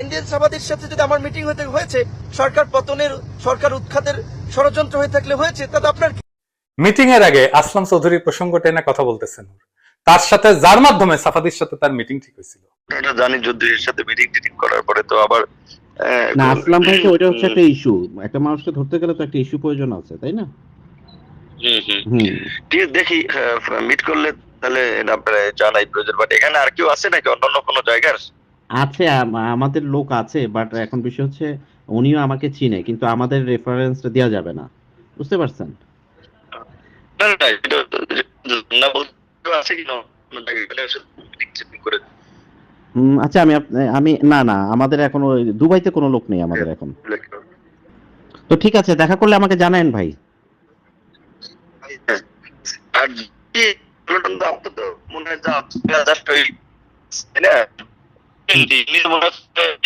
Indian সাবাদের সাথে যদি আমার মিটিং হয়েছে সরকার পতনের সরকার উৎখাতের ষড়যন্ত্র হয়ে থাকলে হয়েছে, তাতে আপনার মিটিং এর আগে আসলাম চৌধুরীর প্রসঙ্গ টেনে কথা বলতেছেন তার সাথে, যার মাধ্যমে সাফাদির সাথে তার মিটিং ঠিক হয়েছিল। এটা জানি যুদ্ধের সাথে মিটিং করার পরে তো আবার না, আসলাম ভাই তো ওইটা হচ্ছে একটা ইস্যু, একটা মানুষকে ধরতে গেলে তো একটা ইস্যু প্রয়োজন আছে, তাই না? ঠিক আছে, দেখি মিট করলে তাহলে আপনারা জানাই প্রয়োজন। বাট এখানে আর কেউ আছে নাকি অন্যান্য কোনো জায়গার? আছে, আমাদের লোক আছে, বাট এখন বিষয় হচ্ছে উনিও আমাকে চিনে, কিন্তু আমাদের রেফারেন্সটা দেওয়া যাবে না, বুঝতে পারছেন? না না না, এটা না বলতে আছে কি না কোনো জায়গায় গেলে মিটিং করে আচ্ছা, আমি না না, আমাদের এখন ওই দুবাইতে কোনো লোক নেই আমাদের এখন। তো ঠিক আছে, দেখা করলে আমাকে জানায়েন ভাই। আর কি বললাম তো, আপনার তো মনে হয় যা জাস্ট ওই তাই না